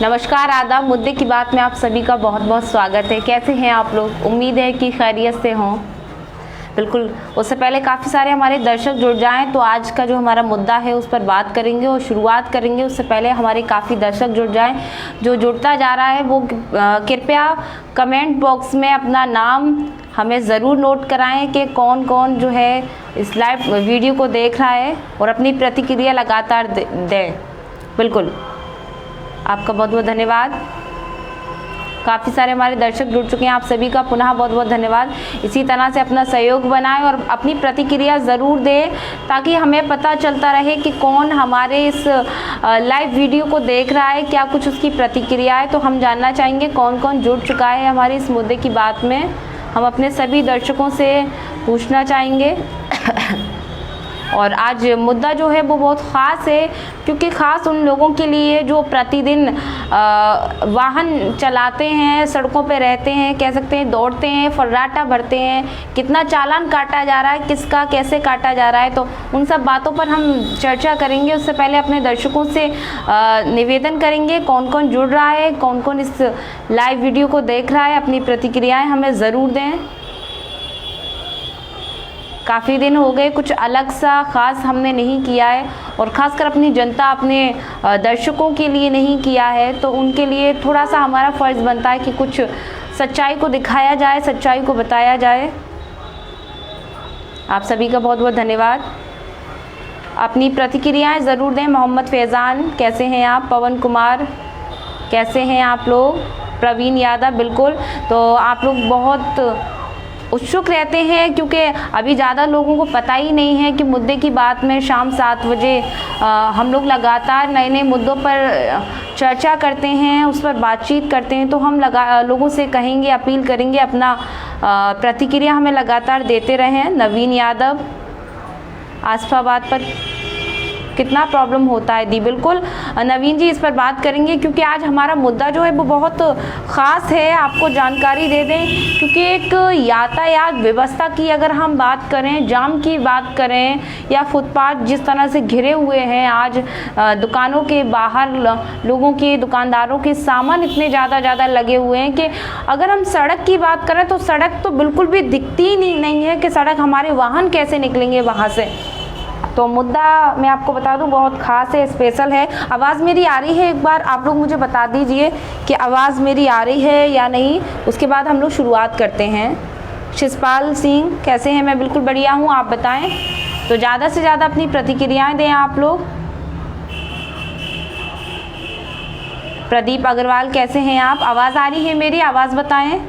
नमस्कार, आदाब। मुद्दे की बात में आप सभी का बहुत बहुत स्वागत है। कैसे हैं आप लोग? उम्मीद है कि खैरियत से हों। बिल्कुल, उससे पहले काफ़ी सारे हमारे दर्शक जुड़ जाएं तो आज का जो हमारा मुद्दा है उस पर बात करेंगे और शुरुआत करेंगे। उससे पहले हमारे काफ़ी दर्शक जुड़ जाएं। जो जुड़ता जा रहा है वो कृपया कमेंट बॉक्स में अपना नाम हमें ज़रूर नोट कराएं कि कौन कौन जो है इस लाइव वीडियो को देख रहा है और अपनी प्रतिक्रिया लगातार दें। बिल्कुल, आपका बहुत बहुत धन्यवाद। काफ़ी सारे हमारे दर्शक जुड़ चुके हैं, आप सभी का पुनः बहुत बहुत धन्यवाद। इसी तरह से अपना सहयोग बनाएं और अपनी प्रतिक्रिया ज़रूर दें ताकि हमें पता चलता रहे कि कौन हमारे इस लाइव वीडियो को देख रहा है, क्या कुछ उसकी प्रतिक्रिया है। तो हम जानना चाहेंगे कौन कौन जुड़ चुका है हमारे इस मुद्दे की बात में। हम अपने सभी दर्शकों से पूछना चाहेंगे। और आज मुद्दा जो है वो बहुत ख़ास है, क्योंकि ख़ास उन लोगों के लिए जो प्रतिदिन वाहन चलाते हैं, सड़कों पे रहते हैं, कह सकते हैं दौड़ते हैं, फर्राटा भरते हैं, कितना चालान काटा जा रहा है, किसका कैसे काटा जा रहा है। तो उन सब बातों पर हम चर्चा करेंगे। उससे पहले अपने दर्शकों से निवेदन करेंगे कौन कौन जुड़ रहा है, कौन कौन इस लाइव वीडियो को देख रहा है, अपनी प्रतिक्रियाएँ हमें ज़रूर दें। काफ़ी दिन हो गए, कुछ अलग सा ख़ास हमने नहीं किया है और ख़ासकर अपनी जनता, अपने दर्शकों के लिए नहीं किया है। तो उनके लिए थोड़ा सा हमारा फ़र्ज़ बनता है कि कुछ सच्चाई को दिखाया जाए, सच्चाई को बताया जाए। आप सभी का बहुत बहुत धन्यवाद। अपनी प्रतिक्रियाएं ज़रूर दें। मोहम्मद फैज़ान, कैसे हैं आप? पवन कुमार, कैसे हैं आप लोग? प्रवीण यादव, बिल्कुल। तो आप लोग बहुत उत्सुक रहते हैं क्योंकि अभी ज़्यादा लोगों को पता ही नहीं है कि मुद्दे की बात में शाम 7 बजे हम लोग लगातार नए नए मुद्दों पर चर्चा करते हैं, उस पर बातचीत करते हैं। तो हम लोगों से कहेंगे, अपील करेंगे, अपना प्रतिक्रिया हमें लगातार देते रहें। नवीन यादव, आसफाबाद पर कितना प्रॉब्लम होता है दी, बिल्कुल नवीन जी इस पर बात करेंगे क्योंकि आज हमारा मुद्दा जो है वो बहुत ख़ास है। आपको जानकारी दे दें क्योंकि एक यातायात व्यवस्था की अगर हम बात करें, जाम की बात करें या फुटपाथ जिस तरह से घिरे हुए हैं, आज दुकानों के बाहर लोगों के, दुकानदारों के सामान इतने ज़्यादा लगे हुए हैं कि अगर हम सड़क की बात करें तो सड़क तो बिल्कुल भी दिखती ही नहीं है कि सड़क, हमारे वाहन कैसे निकलेंगे वहाँ से। तो मुद्दा मैं आपको बता दूं बहुत ख़ास है, स्पेशल है। आवाज़ मेरी आ रही है? एक बार आप लोग मुझे बता दीजिए कि आवाज़ मेरी आ रही है या नहीं। उसके बाद हम लोग शुरुआत करते हैं। शिषपाल सिंह, कैसे हैं? मैं बिल्कुल बढ़िया हूं, आप बताएं। तो ज़्यादा से ज़्यादा अपनी प्रतिक्रियाएं दें आप लोग। प्रदीप अग्रवाल, कैसे हैं आप? आवाज़ आ रही है मेरी? आवाज़ बताएं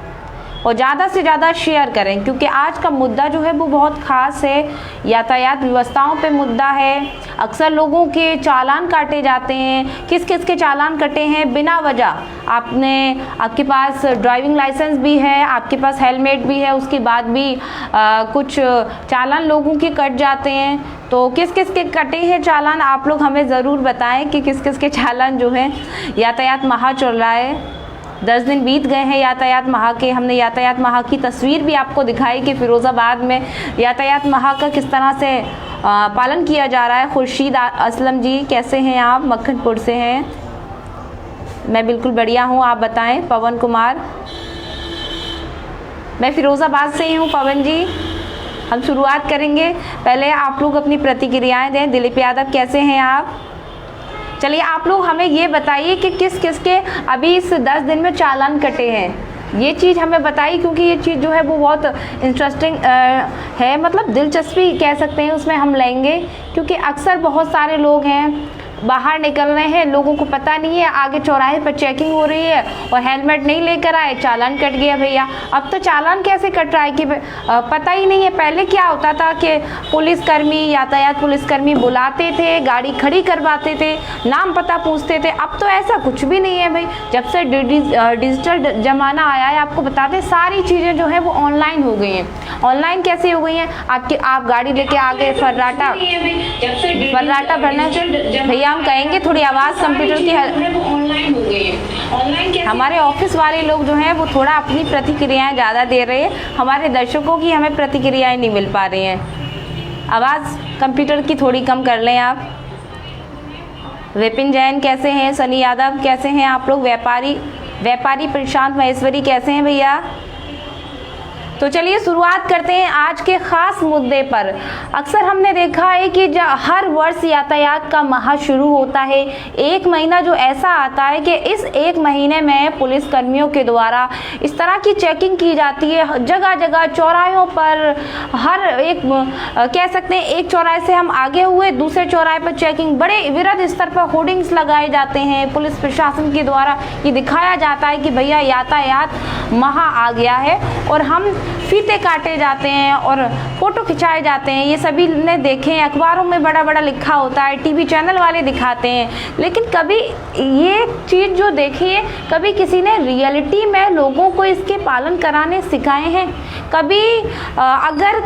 और ज़्यादा से ज़्यादा शेयर करें क्योंकि आज का मुद्दा जो है वो बहुत ख़ास है। यातायात व्यवस्थाओं पे मुद्दा है। अक्सर लोगों के चालान काटे जाते हैं। किस किस के चालान कटे हैं बिना वजह? आपके पास ड्राइविंग लाइसेंस भी है, आपके पास हेलमेट भी है, उसके बाद भी कुछ चालान लोगों के कट जाते हैं। तो किस किस के कटे हैं चालान, आप लोग हमें ज़रूर बताएं कि किस किस के चालान जो हैं। यातायात माह चल रहा है, 10 दिन बीत गए हैं यातायात माह के। हमने यातायात माह की तस्वीर भी आपको दिखाई कि फ़िरोज़ाबाद में यातायात माह का किस तरह से पालन किया जा रहा है। खुर्शीद असलम जी, कैसे हैं आप? मक्खनपुर से हैं। मैं बिल्कुल बढ़िया हूँ, आप बताएं। पवन कुमार, मैं फ़िरोज़ाबाद से ही हूँ पवन जी। हम शुरुआत करेंगे, पहले आप लोग अपनी प्रतिक्रियाएँ दें। दिलीप यादव, कैसे हैं आप? चलिए आप लोग हमें ये बताइए कि किस किस के अभी इस 10 दिन में चालान कटे हैं। ये चीज़ हमें बताइए क्योंकि ये चीज़ जो है वो बहुत इंटरेस्टिंग है, मतलब दिलचस्पी कह सकते हैं उसमें हम लेंगे क्योंकि अक्सर बहुत सारे लोग हैं बाहर निकल रहे हैं, लोगों को पता नहीं है, आगे चौराहे पर चेकिंग हो रही है और हेलमेट नहीं लेकर आए, चालान कट गया भैया। अब तो चालान कैसे कट रहा है कि पता ही नहीं है। पहले क्या होता था कि पुलिसकर्मी, यातायात पुलिसकर्मी बुलाते थे, गाड़ी खड़ी करवाते थे, नाम पता पूछते थे। अब तो ऐसा कुछ भी नहीं है भाई। जब से डिजिटल ज़माना आया है, आपको बता दें सारी चीज़ें जो है वो ऑनलाइन हो गई हैं। ऑनलाइन कैसे हो गई हैं? आप गाड़ी लेके आ गए, फर्राटा भरना भैया, हम कहेंगे थोड़ी आवाज़ कंप्यूटर की ऑनलाइन हो गई है। हमारे ऑफिस वाले लोग जो हैं वो थोड़ा अपनी प्रतिक्रियाएं ज़्यादा दे रहे हैं, हमारे दर्शकों की हमें प्रतिक्रियाएं नहीं मिल पा रही हैं। आवाज़ कंप्यूटर की थोड़ी कम कर लें आप। विपिन जैन कैसे हैं, सनी यादव कैसे हैं आप लोग, व्यापारी प्रशांत महेश्वरी कैसे हैं भैया। तो चलिए शुरुआत करते हैं आज के खास मुद्दे पर। अक्सर हमने देखा है कि हर वर्ष यातायात का माह शुरू होता है, एक महीना जो ऐसा आता है कि इस एक महीने में पुलिस कर्मियों के द्वारा इस तरह की चेकिंग की जाती है, जगह जगह चौराहों पर, हर एक कह सकते हैं एक चौराहे से हम आगे हुए दूसरे चौराहे पर चेकिंग, बड़े विरध स्तर पर होर्डिंग्स लगाए जाते हैं। पुलिस प्रशासन के द्वारा ये दिखाया जाता है कि भैया यातायात माह आ गया है और हम फीते काटे जाते हैं और फोटो खिंचाए जाते हैं। ये सभी ने देखे हैं, अखबारों में बड़ा बड़ा लिखा होता है, टीवी चैनल वाले दिखाते हैं, लेकिन कभी ये चीज़ जो देखी है, कभी किसी ने रियलिटी में लोगों को इसके पालन कराने सिखाए हैं। कभी अगर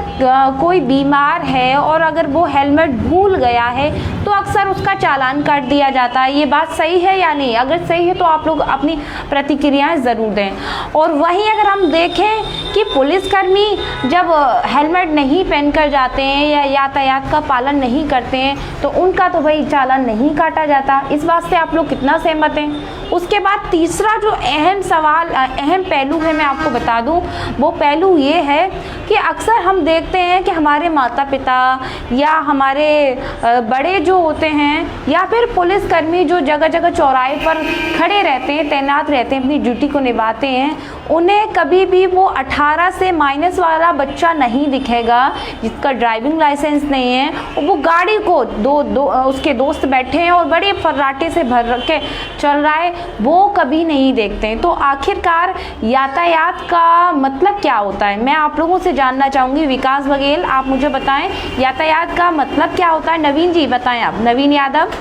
कोई बीमार है और अगर वो हेलमेट भूल गया है तो अक्सर उसका चालान काट दिया जाता है। ये बात सही है या नहीं? अगर सही है तो आप लोग अपनी प्रतिक्रियाएं ज़रूर दें। और वहीं अगर हम देखें कि पुलिसकर्मी जब हेलमेट नहीं पहनकर जाते हैं या यातायात का पालन नहीं करते हैं तो उनका तो भाई चालान नहीं काटा जाता। इस बात से आप लोग कितना सहमत हैं? उसके बाद तीसरा जो अहम सवाल, अहम पहलू है, मैं आपको बता दूं, वो पहलू ये है कि अक्सर हम देखते हैं कि हमारे माता पिता या हमारे बड़े जो होते हैं या फिर पुलिसकर्मी जो जगह जगह चौराहे पर खड़े रहते हैं, तैनात रहते हैं, अपनी ड्यूटी को निभाते हैं, उन्हें कभी भी वो 18 से माइनस वाला बच्चा नहीं दिखेगा जिसका ड्राइविंग लाइसेंस नहीं है, वो गाड़ी को उसके दोस्त बैठे हैं और बड़े फर्राटे से भर के चल रहा है, वो कभी नहीं देखते हैं। तो आखिरकार यातायात का मतलब क्या होता है, मैं आप लोगों से जानना चाहूँगी। विकास बघेल, आप मुझे बताएं यातायात का मतलब क्या होता है। नवीन जी बताएं, आप नवीन यादव।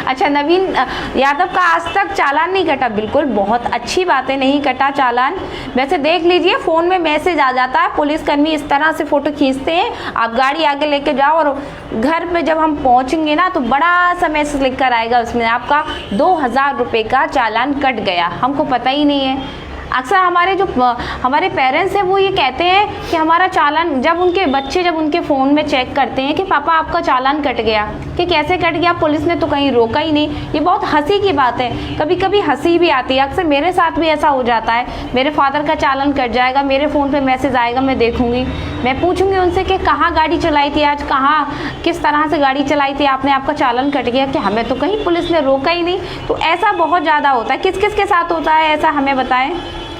अच्छा, नवीन यादव का आज तक चालान नहीं कटा, बिल्कुल बहुत अच्छी बात है, नहीं कटा चालान। वैसे देख लीजिए फ़ोन में मैसेज आ जाता है, पुलिसकर्मी इस तरह से फ़ोटो खींचते हैं, आप गाड़ी आगे लेके जाओ और घर पे जब हम पहुंचेंगे ना तो बड़ा सा मैसेज लिख कर आएगा, उसमें आपका 2000 रुपये का चालान कट गया। हमको पता ही नहीं है। अक्सर हमारे पेरेंट्स हैं वो ये कहते हैं कि हमारा चालान, जब उनके बच्चे जब उनके फ़ोन में चेक करते हैं कि पापा आपका चालान कट गया, कि कैसे कट गया, पुलिस ने तो कहीं रोका ही नहीं। ये बहुत हंसी की बात है, कभी कभी हंसी भी आती है। अक्सर मेरे साथ भी ऐसा हो जाता है, मेरे फादर का चालान कट जाएगा, मेरे फ़ोन पर मैसेज आएगा, मैं देखूँगी, मैं पूछूँगी उनसे कि कहाँ गाड़ी चलाई थी आज, कहाँ किस तरह से गाड़ी चलाई थी आपने, आपका चालान कट गया, कि हमें तो कहीं पुलिस ने रोका ही नहीं। तो ऐसा बहुत ज़्यादा होता है। किस किस के साथ होता है ऐसा, हमें बताएं।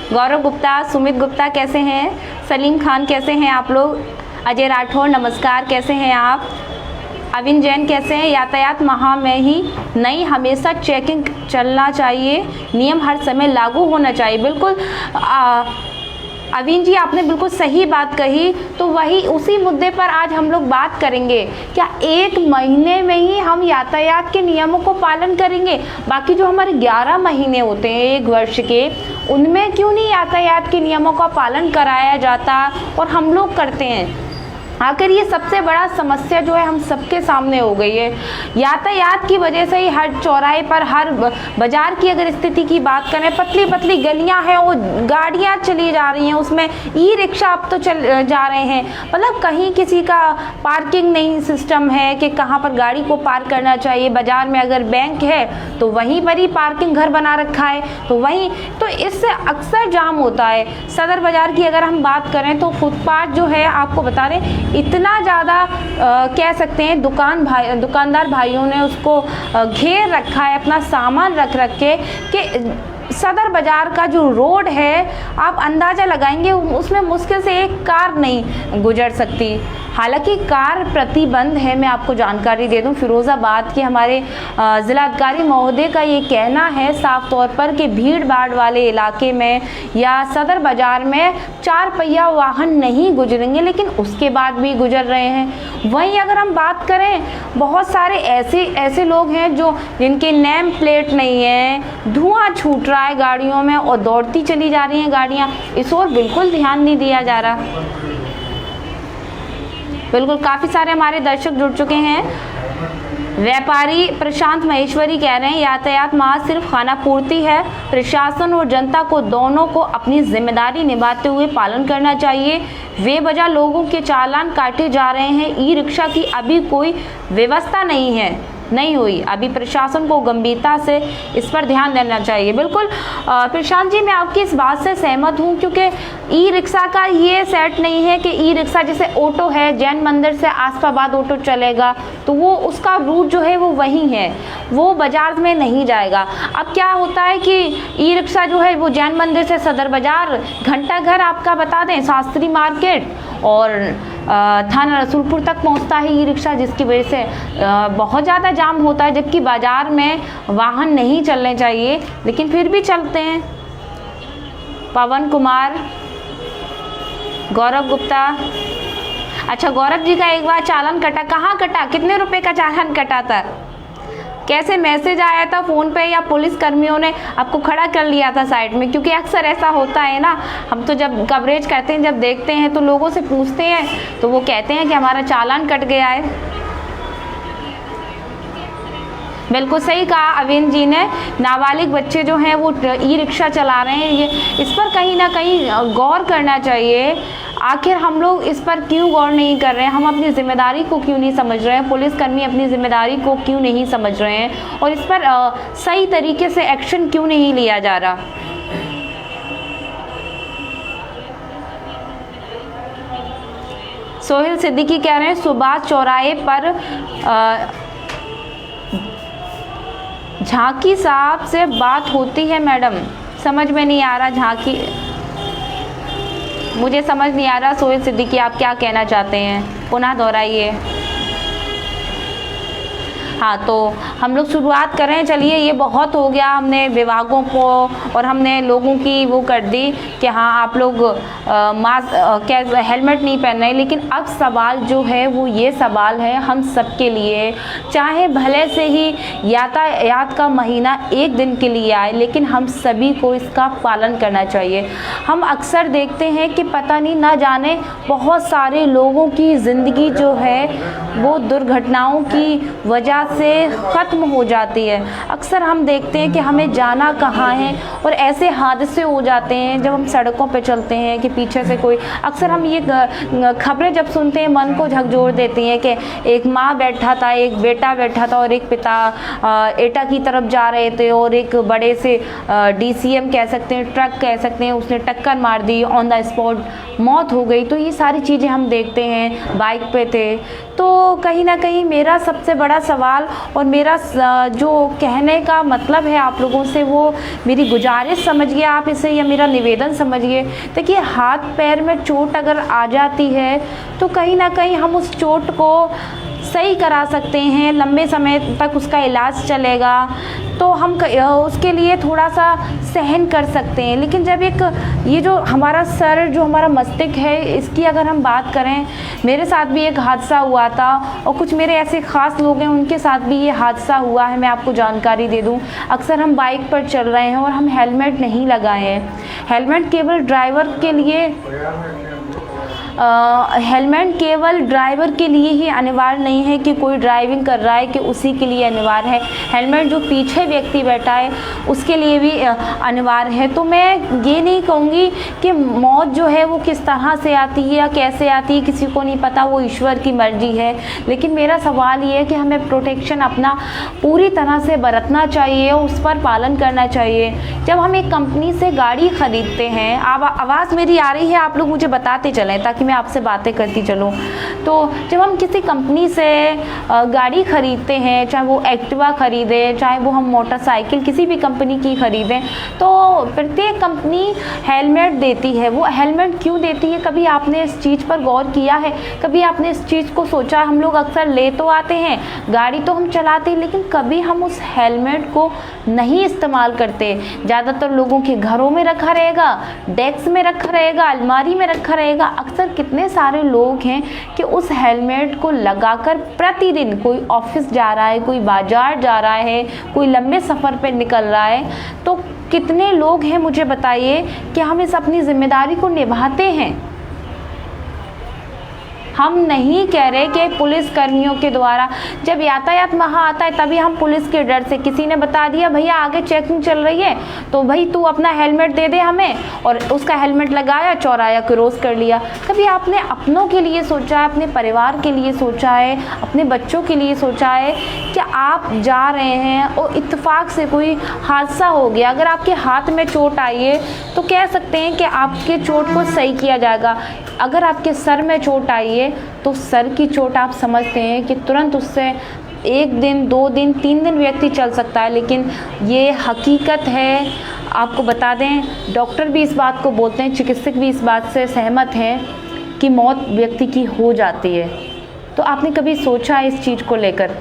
गौरव गुप्ता, सुमित गुप्ता कैसे हैं, सलीम खान कैसे हैं आप लोग, अजय राठौर नमस्कार, कैसे हैं आप, अविन जैन कैसे हैं। यातायात माह में ही नहीं, हमेशा चेकिंग चलना चाहिए, नियम हर समय लागू होना चाहिए। बिल्कुल अविन जी, आपने बिल्कुल सही बात कही। तो वही उसी मुद्दे पर आज हम लोग बात करेंगे, क्या एक महीने में ही हम यातायात के नियमों को पालन करेंगे? बाकी जो हमारे 11 महीने होते हैं एक वर्ष के, उनमें क्यों नहीं यातायात के नियमों का पालन कराया जाता और हम लोग करते हैं? आखिर ये सबसे बड़ा समस्या जो है हम सबके सामने हो गई है। यातायात की वजह से ही हर चौराहे पर, हर बाजार की अगर स्थिति की बात करें, पतली पतली गलियां हैं, वो गाड़ियां चली जा रही हैं, उसमें ई रिक्शा अब तो चल जा रहे हैं। मतलब कहीं किसी का पार्किंग नहीं सिस्टम है कि कहाँ पर गाड़ी को पार्क करना चाहिए। बाज़ार में अगर बैंक है तो वहीं पर ही पार्किंग घर बना रखा है, तो वहीं, तो इससे अक्सर जाम होता है। सदर बाज़ार की अगर हम बात करें तो फुटपाथ जो है, आपको बता रहे इतना ज़्यादा कह सकते हैं दुकानदार भाइयों ने उसको घेर रखा है, अपना सामान रख के कि सदर बाज़ार का जो रोड है, आप अंदाज़ा लगाएंगे उसमें मुश्किल से एक कार नहीं गुजर सकती। हालांकि कार प्रतिबंध है, मैं आपको जानकारी दे दूं, फिरोज़ाबाद के हमारे ज़िलाधिकारी महोदय का ये कहना है साफ तौर पर कि भीड़ भाड़ वाले इलाके में या सदर बाज़ार में 4 पहिया वाहन नहीं गुजरेंगे, लेकिन उसके बाद भी गुजर रहे हैं। वहीं अगर हम बात करें, बहुत सारे ऐसे लोग हैं जिनके नेम प्लेट नहीं है, धुआं छूट रहा है गाड़ियों में और दौड़ती चली जा रही हैं गाड़ियाँ, इस ओर बिल्कुल ध्यान नहीं दिया जा रहा। बिल्कुल, काफ़ी सारे हमारे दर्शक जुड़ चुके हैं। व्यापारी प्रशांत महेश्वरी कह रहे हैं यातायात माह सिर्फ खाना पूर्ति है, प्रशासन और जनता को दोनों को अपनी जिम्मेदारी निभाते हुए पालन करना चाहिए। बेवजह लोगों के चालान काटे जा रहे हैं। ई रिक्शा की अभी कोई व्यवस्था नहीं हुई। अभी प्रशासन को गंभीरता से इस पर ध्यान देना चाहिए। बिल्कुल प्रशांत जी, मैं आपकी इस बात से सहमत हूँ, क्योंकि ई रिक्शा का ये सेट नहीं है कि ई रिक्शा जैसे ऑटो है, जैन मंदिर से आसपाबाद ऑटो चलेगा तो वो उसका रूट जो है वो वही है, वो बाजार में नहीं जाएगा। अब क्या होता है कि ई रिक्शा जो है वो जैन मंदिर से सदर बाजार, घंटा घर आपका बता दें, शास्त्री मार्केट और थाना रसूलपुर तक पहुंचता है ई रिक्शा, जिसकी वजह से बहुत ज़्यादा जाम होता है, जबकि बाज़ार में वाहन नहीं चलने चाहिए लेकिन फिर भी चलते हैं। पवन कुमार, गौरव गुप्ता, अच्छा गौरव जी का एक बार चालान कटा, कहाँ कटा, कितने रुपए का चालान कटा था, कैसे मैसेज आया था फ़ोन पे या पुलिस कर्मियों ने आपको खड़ा कर लिया था साइड में? क्योंकि अक्सर ऐसा होता है ना, हम तो जब कवरेज करते हैं, जब देखते हैं तो लोगों से पूछते हैं तो वो कहते हैं कि हमारा चालान कट गया है। बिल्कुल सही कहा अविन जी ने, नाबालिग बच्चे जो हैं वो ई रिक्शा चला रहे हैं, ये इस पर कहीं ना कहीं गौर करना चाहिए। आखिर हम लोग इस पर क्यों गौर नहीं कर रहे हैं? हम अपनी जिम्मेदारी को क्यों नहीं समझ रहे हैं? पुलिसकर्मी अपनी जिम्मेदारी को क्यों नहीं समझ रहे हैं और इस पर सही तरीके से एक्शन क्यों नहीं लिया जा रहा? सोहेल सिद्दीकी कह रहे हैं सुभाष चौराहे पर झांकी साहब से बात होती है मैडम, समझ में नहीं आ रहा झांकी, मुझे समझ नहीं आ रहा सोहेल सिद्दीकी आप क्या कहना चाहते हैं, पुनः दोहराइए। हाँ, तो हम लोग शुरुआत करें, चलिए ये बहुत हो गया, हमने विभागों को और हमने लोगों की वो कर दी कि हाँ आप लोग मास्क हेलमेट नहीं पहन रहे, लेकिन अब सवाल जो है वो ये सवाल है हम सबके लिए, चाहे भले से ही यातायात का महीना एक दिन के लिए आए, लेकिन हम सभी को इसका पालन करना चाहिए। हम अक्सर देखते हैं कि पता नहीं ना जाने बहुत सारे लोगों की ज़िंदगी जो है वो दुर्घटनाओं की वजह से ख़त्म हो जाती है। अक्सर हम देखते हैं कि हमें जाना कहाँ है और ऐसे हादसे हो जाते हैं जब हम सड़कों पे चलते हैं कि पीछे से कोई, अक्सर हम ये खबरें जब सुनते हैं मन को झकझोर देती हैं कि एक माँ बैठा था, एक बेटा बैठा था और एक पिता एटा की तरफ जा रहे थे और एक बड़े से DCM कह सकते हैं, ट्रक कह सकते हैं, उसने टक्कर मार दी, ऑन द स्पॉट मौत हो गई। तो ये सारी चीज़ें हम देखते हैं, बाइक पे थे। तो कहीं ना कहीं मेरा सबसे बड़ा सवाल और मेरा जो कहने का मतलब है आप लोगों से, वो मेरी गुजारिश समझिए आप इसे या मेरा निवेदन समझिए। देखिए, हाथ पैर में चोट अगर आ जाती है तो कहीं ना कहीं हम उस चोट को सही करा सकते हैं, लंबे समय तक उसका इलाज चलेगा, तो हम उसके लिए थोड़ा सा सहन कर सकते हैं। लेकिन जब एक ये जो हमारा सर, जो हमारा मस्तिष्क है, इसकी अगर हम बात करें, मेरे साथ भी एक हादसा हुआ था और कुछ मेरे ऐसे ख़ास लोग हैं उनके साथ भी ये हादसा हुआ है। मैं आपको जानकारी दे दूं, अक्सर हम बाइक पर चल रहे हैं और हम हेलमेट नहीं लगाए हैं। हेलमेट केवल ड्राइवर के लिए हेलमेट केवल ड्राइवर के लिए ही अनिवार्य नहीं है कि कोई ड्राइविंग कर रहा है कि उसी के लिए अनिवार्य है, हेलमेट जो पीछे व्यक्ति बैठा है उसके लिए भी अनिवार्य है। तो मैं ये नहीं कहूँगी कि मौत जो है वो किस तरह से आती है या कैसे आती है किसी को नहीं पता, वो ईश्वर की मर्जी है। लेकिन मेरा सवाल ये है कि हमें प्रोटेक्शन अपना पूरी तरह से बरतना चाहिए, उस पर पालन करना चाहिए। जब हम एक कंपनी से गाड़ी ख़रीदते हैं, आवाज़ मेरी आ रही है, आप लोग मुझे बताते चलें ताकि मैं आपसे बातें करती चलूँ। तो जब हम किसी कंपनी से गाड़ी ख़रीदते हैं, चाहे वो एक्टिवा ख़रीदें, चाहे वो हम मोटरसाइकिल किसी भी कंपनी की ख़रीदें, तो प्रत्येक कंपनी हेलमेट देती है। वो हेलमेट क्यों देती है, कभी आपने इस चीज़ पर गौर किया है? कभी आपने इस चीज़ को सोचा? हम लोग अक्सर ले तो आते हैं, गाड़ी तो हम चलाते हैं, लेकिन कभी हम उस हेलमेट को नहीं इस्तेमाल करते। ज़्यादातर लोगों के घरों में रखा रहेगा, डेस्क में रखा रहेगा, अलमारी में रखा रहेगा। अक्सर कितने सारे लोग हैं कि उस हेलमेट को लगाकर प्रतिदिन, कोई ऑफिस जा रहा है, कोई बाजार जा रहा है, कोई लंबे सफ़र पे निकल रहा है, तो कितने लोग हैं मुझे बताइए कि हम इस अपनी जिम्मेदारी को निभाते हैं? हम नहीं कह रहे कि पुलिस कर्मियों के द्वारा, जब यातायात महा आता है तभी हम पुलिस के डर से, किसी ने बता दिया भैया आगे चेकिंग चल रही है तो भाई तू अपना हेलमेट दे दे हमें, और उसका हेलमेट लगाया, चौराया क्रॉस कर लिया। कभी आपने अपनों के लिए सोचा है, अपने परिवार के लिए सोचा है, अपने बच्चों के लिए सोचा है कि आप जा रहे हैं और इत्तेफाक से कोई हादसा हो गया, अगर आपके हाथ में चोट आई है तो कह सकते हैं कि आपके चोट को सही किया जाएगा। अगर आपके सर में चोट आई है तो सर की चोट आप समझते हैं कि तुरंत उससे 1 दिन 2 दिन 3 दिन व्यक्ति चल सकता है, लेकिन ये हकीकत है। आपको बता दें, डॉक्टर भी इस बात को बोलते हैं, चिकित्सक भी इस बात से सहमत हैं कि मौत व्यक्ति की हो जाती है। तो आपने कभी सोचा इस चीज़ को लेकर?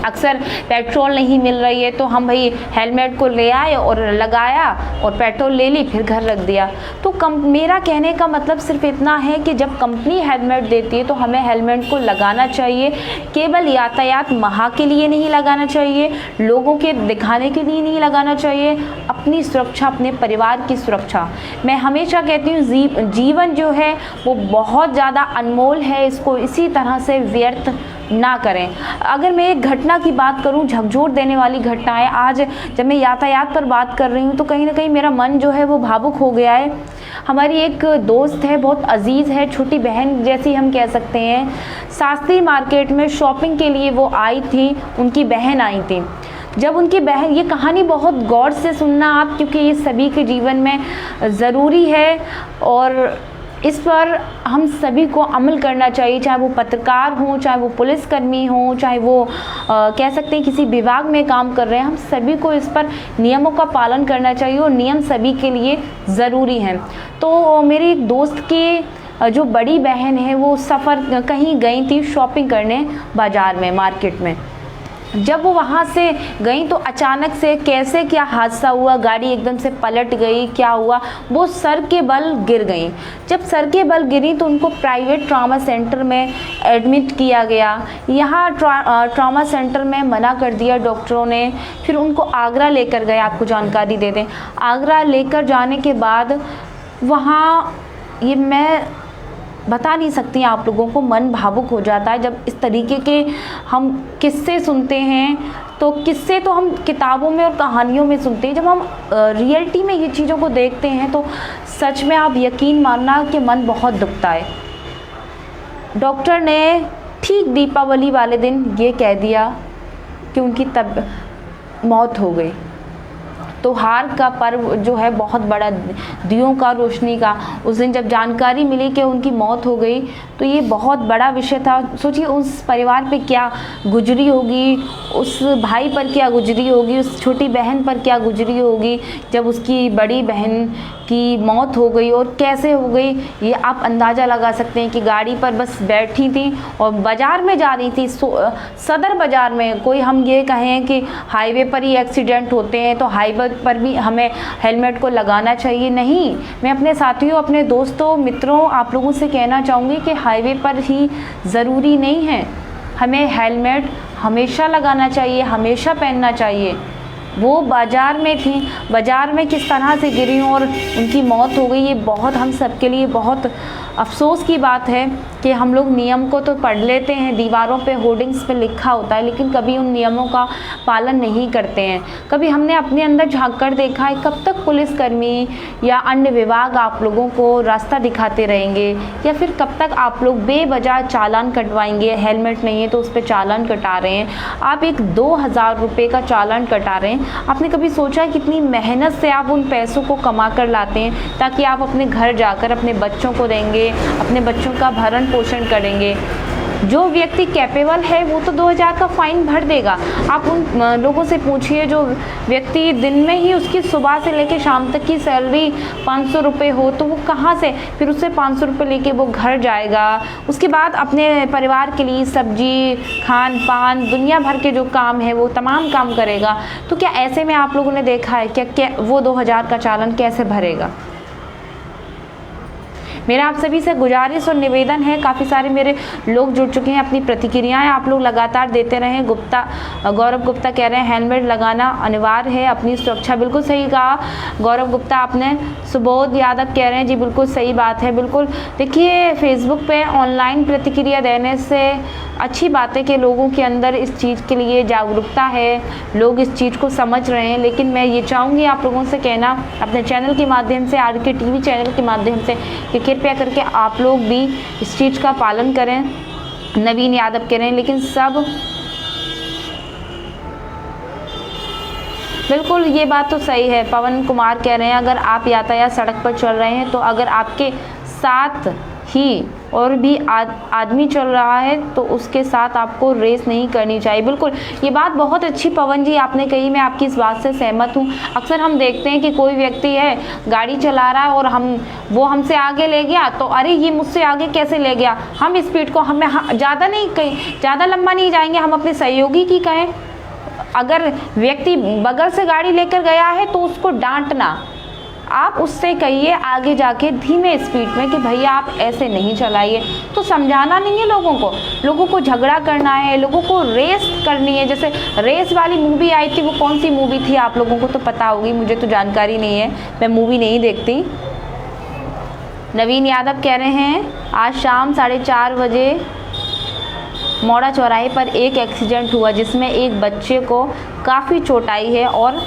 अक्सर पेट्रोल नहीं मिल रही है तो हम भाई हेलमेट को ले आए और लगाया और पेट्रोल ले ली, फिर घर रख दिया। तो मेरा कहने का मतलब सिर्फ इतना है कि जब कंपनी हेलमेट देती है तो हमें हेलमेट को लगाना चाहिए। केवल यातायात महा के लिए नहीं लगाना चाहिए, लोगों के दिखाने के लिए नहीं लगाना चाहिए, अपनी सुरक्षा, अपने परिवार की सुरक्षा। मैं हमेशा कहती हूँ जीवन जो है वो बहुत ज़्यादा अनमोल है, इसको इसी तरह से व्यर्थ ना करें। अगर मैं एक घटना की बात करूं, झकझोर देने वाली घटना है। आज जब मैं यातायात पर बात कर रही हूं तो कहीं ना कहीं मेरा मन जो है वो भावुक हो गया है। हमारी एक दोस्त है, बहुत अजीज़ है, छोटी बहन जैसी हम कह सकते हैं। शास्त्री मार्केट में शॉपिंग के लिए वो आई थी, उनकी बहन आई थी। जब उनकी बहन, ये कहानी बहुत गौर से सुनना आप, क्योंकि ये सभी के जीवन में ज़रूरी है और इस पर हम सभी को अमल करना चाहिए, चाहे वो पत्रकार हों, चाहे वो पुलिसकर्मी हों, चाहे वो कह सकते हैं किसी विभाग में काम कर रहे हैं। हम सभी को इस पर नियमों का पालन करना चाहिए और नियम सभी के लिए ज़रूरी हैं। तो मेरी एक दोस्त की जो बड़ी बहन है वो सफ़र कहीं गई थी शॉपिंग करने बाज़ार में, मार्केट में। जब वो वहाँ से गई तो अचानक से कैसे क्या हादसा हुआ, गाड़ी एकदम से पलट गई, क्या हुआ, वो सर के बल गिर गई। जब सर के बल गिरी तो उनको प्राइवेट ट्रॉमा सेंटर में एडमिट किया गया। यहाँ ट्रॉमा सेंटर में मना कर दिया डॉक्टरों ने। फिर उनको आगरा लेकर गए। आपको जानकारी दे दें, आगरा लेकर जाने के बाद वहाँ, ये मैं बता नहीं सकती, आप लोगों को मन भावुक हो जाता है जब इस तरीके के हम किस्से सुनते हैं। तो किस्से तो हम किताबों में और कहानियों में सुनते हैं, जब हम रियलिटी में ये चीज़ों को देखते हैं तो सच में आप यकीन मानना कि मन बहुत दुखता है। डॉक्टर ने ठीक दीपावली वाले दिन ये कह दिया कि उनकी तब मौत हो गई। त्योहार का पर्व जो है बहुत बड़ा, दियों का, रोशनी का, उस दिन जब जानकारी मिली कि उनकी मौत हो गई तो ये बहुत बड़ा विषय था। सोचिए उस परिवार पे क्या गुजरी होगी, उस भाई पर क्या गुजरी होगी, उस छोटी बहन पर क्या गुजरी होगी जब उसकी बड़ी बहन की मौत हो गई, और कैसे हो गई ये आप अंदाज़ा लगा सकते हैं कि गाड़ी पर बस बैठी थी और बाज़ार में जा रही थी, सदर बाज़ार में। कोई हम ये कहें कि हाईवे पर ही एक्सीडेंट होते हैं तो हाईवे पर भी हमें हेलमेट को लगाना चाहिए, नहीं। मैं अपने साथियों, अपने दोस्तों, मित्रों, आप लोगों से कहना चाहूँगी कि हाईवे पर ही ज़रूरी नहीं है, हमें हेलमेट हमेशा लगाना चाहिए, हमेशा पहनना चाहिए। वो बाज़ार में थी, बाज़ार में किस तरह से गिरी और उनकी मौत हो गई, ये बहुत हम सब के लिए बहुत अफसोस की बात है कि हम लोग नियम को तो पढ़ लेते हैं, दीवारों पे होर्डिंग्स पे लिखा होता है, लेकिन कभी उन नियमों का पालन नहीं करते हैं। कभी हमने अपने अंदर झांक कर देखा है कब तक पुलिसकर्मी या अन्य विभाग आप लोगों को रास्ता दिखाते रहेंगे, या फिर कब तक आप लोग बेवजह चालान कटवाएंगे। हेलमेट नहीं है तो उस पर चालान कटा रहे हैं, आप एक 2000 रुपये का चालान कटा रहे हैं। आपने कभी सोचा कितनी मेहनत से आप उन पैसों को कमा कर लाते हैं ताकि आप अपने घर जाकर अपने बच्चों को देंगे, अपने बच्चों का भरण पोषण करेंगे। जो व्यक्ति कैपेबल है वो तो 2000 का फाइन भर देगा। आप उन लोगों से पूछिए जो व्यक्ति दिन में ही उसकी सुबह से लेकर शाम तक की सैलरी 500 रुपये हो तो वो कहाँ से फिर उससे 500 रुपये लेके वो घर जाएगा। उसके बाद अपने परिवार के लिए सब्जी, खान पान, दुनिया भर के जो काम है वो तमाम काम करेगा। तो क्या ऐसे में आप लोगों ने देखा है क्या वो 2000 का चालान कैसे भरेगा? मेरा आप सभी से गुजारिश और निवेदन है, काफ़ी सारे मेरे लोग जुड़ चुके हैं, अपनी प्रतिक्रियाएं आप लोग लगातार देते रहें। गौरव गुप्ता कह रहे हैं हेलमेट लगाना अनिवार्य है अपनी सुरक्षा, बिल्कुल सही कहा गौरव गुप्ता आपने। सुबोध यादव कह रहे हैं जी बिल्कुल सही बात है। बिल्कुल देखिए, फेसबुक पे ऑनलाइन प्रतिक्रिया देने से अच्छी बात है कि लोगों के अंदर इस चीज़ के लिए जागरूकता है, लोग इस चीज़ को समझ रहे हैं। लेकिन मैं ये चाहूँगी आप लोगों से कहना अपने चैनल के माध्यम से, RK TV चैनल के माध्यम से, कि कृपया करके आप लोग भी इस चीज़ का पालन करें। नवीन यादव कह रहे हैं लेकिन सब, बिल्कुल ये बात तो सही है। पवन कुमार कह रहे हैं अगर आप यातायात सड़क पर चल रहे हैं तो अगर आपके साथ ही और भी आदमी चल रहा है तो उसके साथ आपको रेस नहीं करनी चाहिए। बिल्कुल ये बात बहुत अच्छी पवन जी आपने कही, मैं आपकी इस बात से सहमत हूँ। अक्सर हम देखते हैं कि कोई व्यक्ति है गाड़ी चला रहा है और वो हमसे आगे ले गया तो अरे ये मुझसे आगे कैसे ले गया, हम स्पीड को हमें ज़्यादा नहीं, कहीं ज़्यादा लंबा नहीं जाएंगे, हम अपने सहयोगी की कहें। अगर व्यक्ति बगल से गाड़ी लेकर गया है तो उसको डांटना, आप उससे कहिए आगे जाके धीमे स्पीड में कि भैया आप ऐसे नहीं चलाइए। तो समझाना नहीं है लोगों को झगड़ा करना है, लोगों को रेस करनी है। जैसे रेस वाली मूवी आई थी, वो कौन सी मूवी थी आप लोगों को तो पता होगी, मुझे तो जानकारी नहीं है, मैं मूवी नहीं देखती। नवीन यादव कह रहे हैं आज शाम 4:30 बजे मोड़ा चौराहे पर एक एक्सीडेंट हुआ जिसमें एक बच्चे को काफ़ी चोट आई है और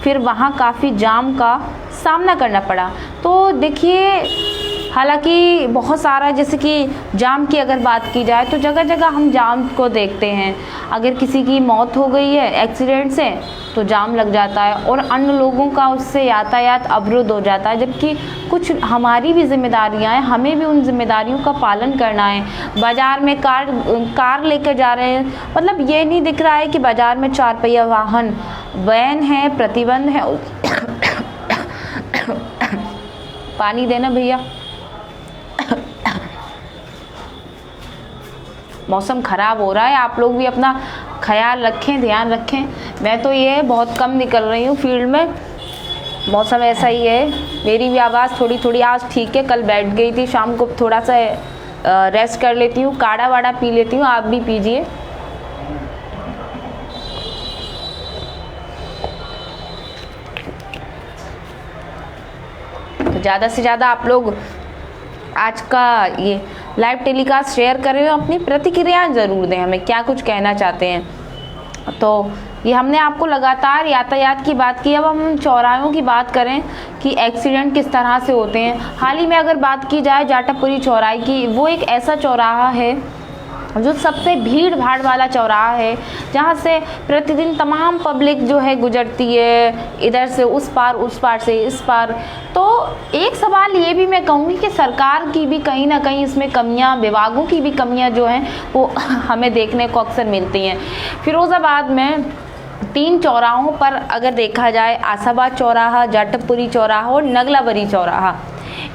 फिर वहाँ काफ़ी जाम का सामना करना पड़ा। तो देखिए, हालांकि बहुत सारा, जैसे कि जाम की अगर बात की जाए तो जगह जगह हम जाम को देखते हैं। अगर किसी की मौत हो गई है एक्सीडेंट से तो जाम लग जाता है और अन्य लोगों का उससे यातायात अवरुद्ध हो जाता है, जबकि कुछ हमारी भी जिम्मेदारियां हैं, हमें भी उन जिम्मेदारियों का पालन करना है। बाज़ार में कार लेकर जा रहे हैं, मतलब ये नहीं दिख रहा है कि बाज़ार में 4 पहिया वाहन, वैन है, प्रतिबंध है। पानी देना भैया, मौसम ख़राब हो रहा है, आप लोग भी अपना ख्याल रखें, ध्यान रखें। मैं तो ये बहुत कम निकल रही हूँ फील्ड में, मौसम ऐसा ही है। मेरी भी आवाज़ थोड़ी थोड़ी आज ठीक है, कल बैठ गई थी, शाम को थोड़ा सा रेस्ट कर लेती हूँ, काढ़ा वाड़ा पी लेती हूँ, आप भी पीजिए। तो ज़्यादा से ज़्यादा आप लोग आज का ये लाइव टेलीकास्ट शेयर करें, अपनी प्रतिक्रिया ज़रूर दें, हमें क्या कुछ कहना चाहते हैं। तो ये हमने आपको लगातार यातायात की बात की, अब हम चौराहों की बात करें कि एक्सीडेंट किस तरह से होते हैं। हाल ही में अगर बात की जाए जाटापुरी चौराहे की, वो एक ऐसा चौराहा है जो सबसे भीड़ भाड़ वाला चौराहा है, जहाँ से प्रतिदिन तमाम पब्लिक जो है गुजरती है, इधर से उस पार से इस पार। तो एक सवाल ये भी मैं कहूँगी कि सरकार की भी कहीं ना कहीं इसमें कमियाँ, विभागों की भी कमियाँ जो हैं वो हमें देखने को अक्सर मिलती हैं। फिरोज़ाबाद में 3 चौराहों पर अगर देखा जाए, आसाबाद चौराहा, जाटपुरी चौराहा और नगलाबरी चौराहा,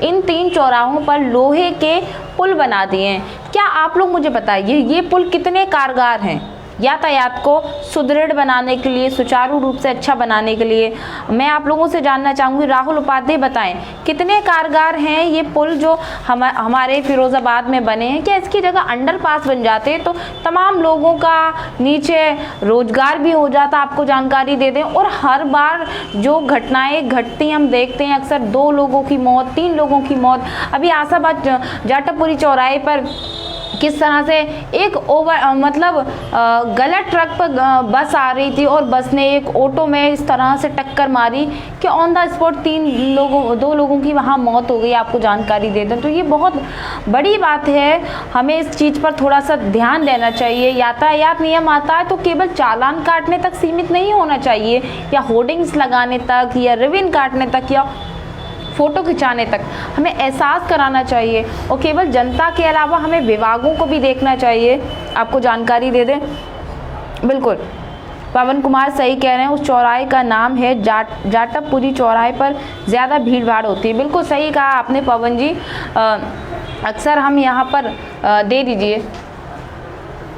इन 3 चौराहों पर लोहे के पुल बना दिए हैं। क्या आप लोग मुझे बताइए ये पुल कितने कारगर हैं यातायात को सुदृढ़ बनाने के लिए, सुचारू रूप से अच्छा बनाने के लिए? मैं आप लोगों से जानना चाहूँगी, राहुल उपाध्याय बताएं कितने कारगर हैं ये पुल जो हमारे फिरोज़ाबाद में बने हैं? क्या इसकी जगह अंडरपास बन जाते तो तमाम लोगों का नीचे रोजगार भी हो जाता? आपको जानकारी दे दें। और हर बार जो घटनाएं घटती हम देखते हैं, अक्सर 2 लोगों की मौत, 3 लोगों की मौत। अभी आसाबाद जाटापुरी चौराहे पर किस तरह से एक गलत ट्रक पर बस आ रही थी और बस ने एक ऑटो में इस तरह से टक्कर मारी कि ऑन द स्पॉट 2 लोगों की वहां मौत हो गई। आपको जानकारी दे दें तो ये बहुत बड़ी बात है, हमें इस चीज़ पर थोड़ा सा ध्यान देना चाहिए। यातायात नियम आता है तो केवल चालान काटने तक सीमित नहीं होना चाहिए, या होर्डिंग्स लगाने तक, या रिबन काटने तक, या फ़ोटो खिंचाने तक हमें एहसास कराना चाहिए। और केवल जनता के अलावा हमें विभागों को भी देखना चाहिए। आपको जानकारी दे दें, बिल्कुल पवन कुमार सही कह रहे हैं, उस चौराहे का नाम है जाटपुरी चौराहे पर ज़्यादा भीड़ भाड़ होती है। बिल्कुल सही कहा आपने पवन जी। अक्सर हम यहाँ पर दे दीजिए,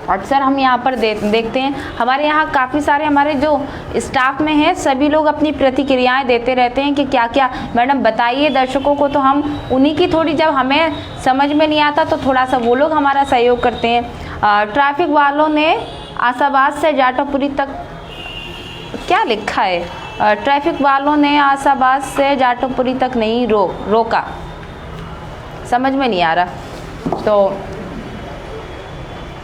अक्सर हम यहाँ पर देखते हैं, हमारे यहाँ काफ़ी सारे हमारे जो स्टाफ में हैं सभी लोग अपनी प्रतिक्रियाएं देते रहते हैं कि क्या क्या मैडम बताइए दर्शकों को, तो हम उन्हीं की थोड़ी, जब हमें समझ में नहीं आता तो थोड़ा सा वो लोग हमारा सहयोग करते हैं। ट्रैफिक वालों ने आशाबाद से जाटोपुरी तक, क्या लिखा है, ट्रैफिक वालों ने आशाबाद से जाटोपुरी तक नहीं रोका, समझ में नहीं आ रहा। तो